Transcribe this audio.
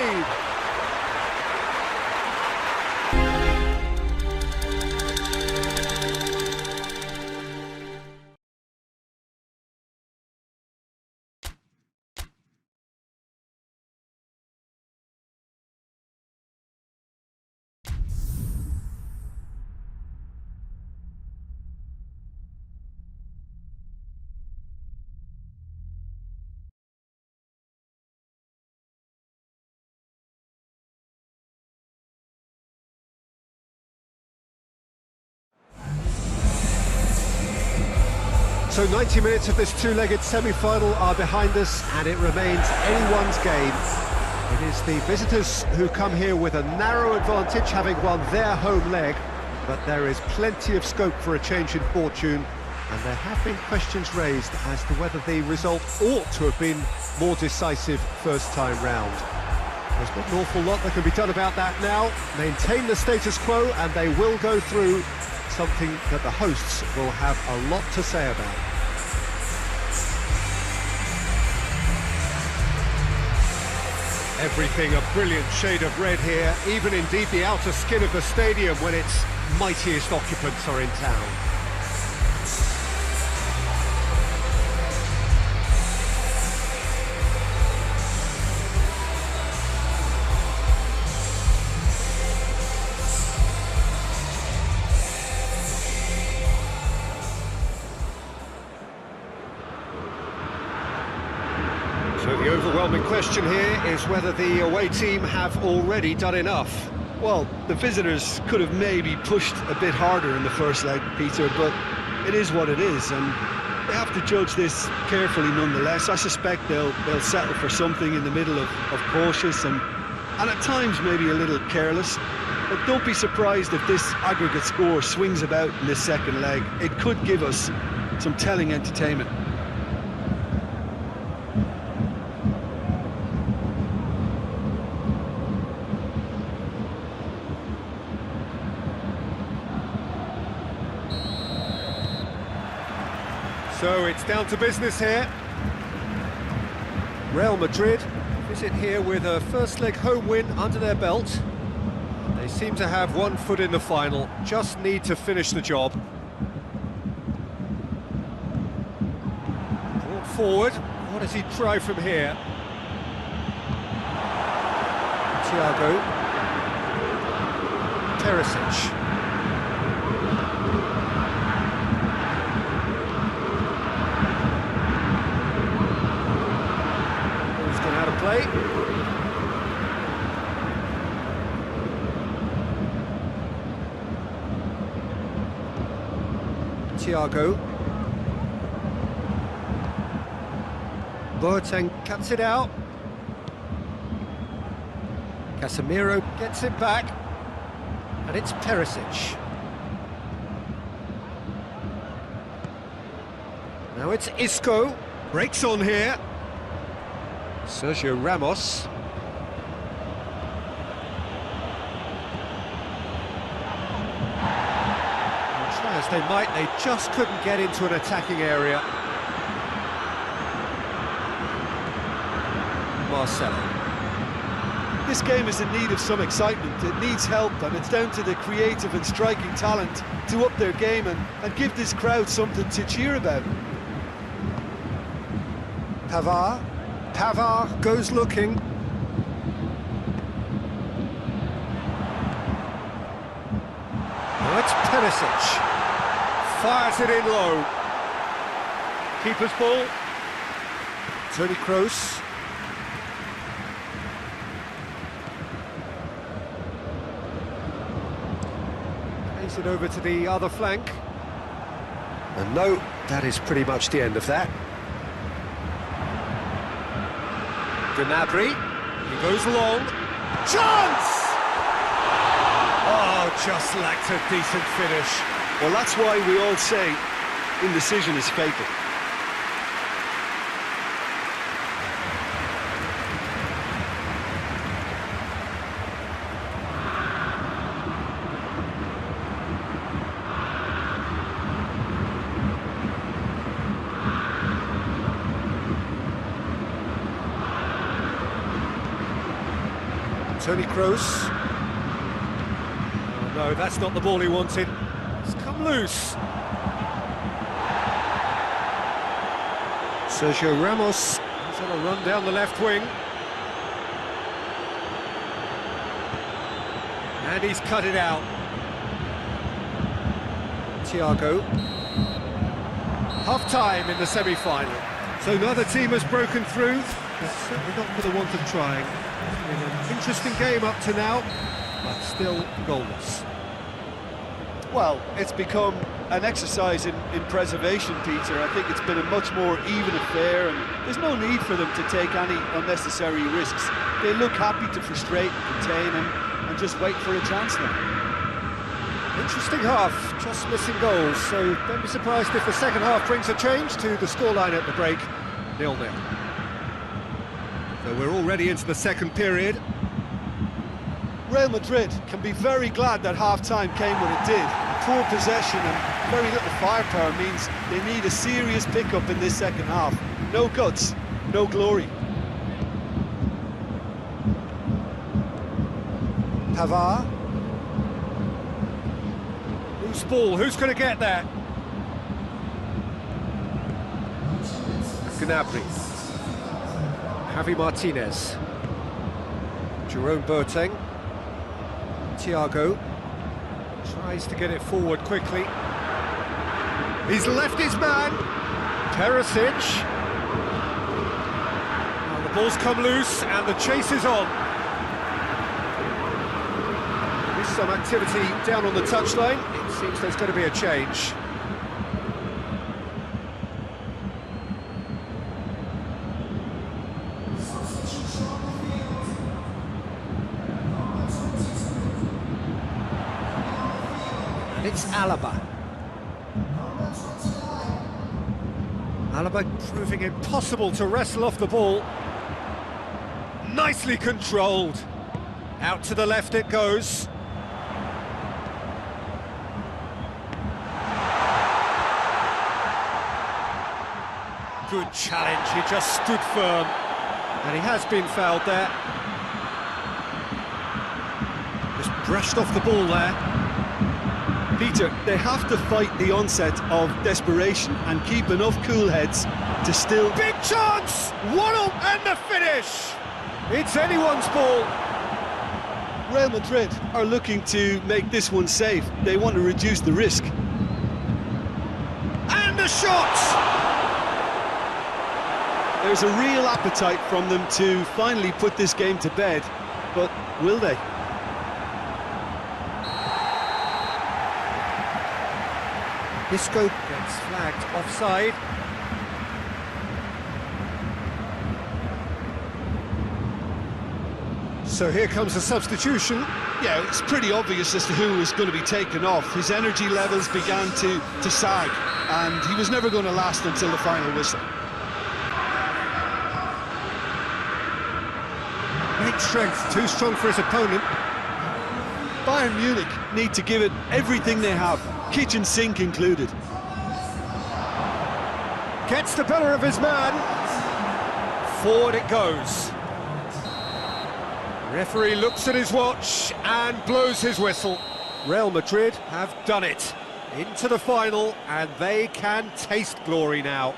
lead. So 90 minutes of this two-legged semi-final are behind us, and it remains anyone's game. It is the visitors who come here with a narrow advantage, having won their home leg, but there is plenty of scope for a change in fortune, and there have been questions raised as to whether the result ought to have been more decisive first time round. There's not an awful lot that can be done about that now. Maintain the status quo, and they will go through, something that the hosts will have a lot to say about. Everything a brilliant shade of red here, even indeed the outer skin of the stadium when its mightiest occupants are in town. So the overwhelming question here is whether the away team have already done enough. Well, the visitors could have maybe pushed a bit harder in the first leg, Peter, but it is what it is, and they have to judge this carefully nonetheless. I suspect they'll settle for something in the middle of cautious and at times maybe a little careless. But don't be surprised if this aggregate score swings about in this second leg. It could give us some telling entertainment. So it's down to business here. Real Madrid visit here with a first leg home win under their belt. They seem to have one foot in the final, just need to finish the job. Brought forward, what does he try from here? Thiago. Perisic. Play. Thiago. Boateng cuts it out. Casemiro gets it back. And it's Perisic. Now it's Isco. Breaks on here. Sergio Ramos. And try as they might, they just couldn't get into an attacking area. Marcelo. This game is in need of some excitement. It needs help, and it's down to the creative and striking talent to up their game and give this crowd something to cheer about. Pavard goes looking. Now it's Perisic. Fires it in low. Keeper's ball. Toni Kroos. Plays it over to the other flank. And no, that is pretty much the end of that. Gnabry, he goes long, chance! Oh, just lacked a decent finish. Well, that's why we all say indecision is fatal. Toni Kroos. Oh no, that's not the ball he wanted. It's come loose. Sergio Ramos is on a run down the left wing. And he's cut it out. Thiago. Half-time in the semi-final. So neither team has broken through. But certainly not for the want of trying. It's been an interesting game up to now, but still goalless. Well, it's become an exercise in preservation, Peter. I think it's been a much more even affair, and there's no need for them to take any unnecessary risks. They look happy to frustrate and contain and just wait for a chance now. Interesting half, just missing goals, so don't be surprised if the second half brings a change to the scoreline at the break, 0-0. So we're already into the second period. Real Madrid can be very glad that half-time came when it did. Poor possession and very little firepower means they need a serious pick-up in this second half. No guts, no glory. Pavard. Loose ball, who's going to get that? Gnabry. Javi Martinez. Jerome Boateng. Thiago. Tries to get it forward quickly. He's left his man. Perisic. Now the ball's come loose and the chase is on. There's some activity down on the touchline. It seems there's going to be a change. And it's Alaba. Alaba proving impossible to wrestle off the ball. Nicely controlled. Out to the left it goes. Good challenge, he just stood firm. And he has been fouled there. Just brushed off the ball there. Peter, they have to fight the onset of desperation and keep enough cool heads to still... Big chance! 1-0 and the finish! It's anyone's ball. Real Madrid are looking to make this one safe. They want to reduce the risk. And the shot! There's a real appetite from them to finally put this game to bed, but will they? Isco gets flagged offside. So here comes a substitution. Yeah, it's pretty obvious as to who was going to be taken off. His energy levels began to sag, and he was never going to last until the final whistle. Great strength, too strong for his opponent. Bayern Munich need to give it everything they have, kitchen sink included. Gets the better of his man. Forward it goes. Referee looks at his watch and blows his whistle. Real Madrid have done it. Into the final, and they can taste glory now.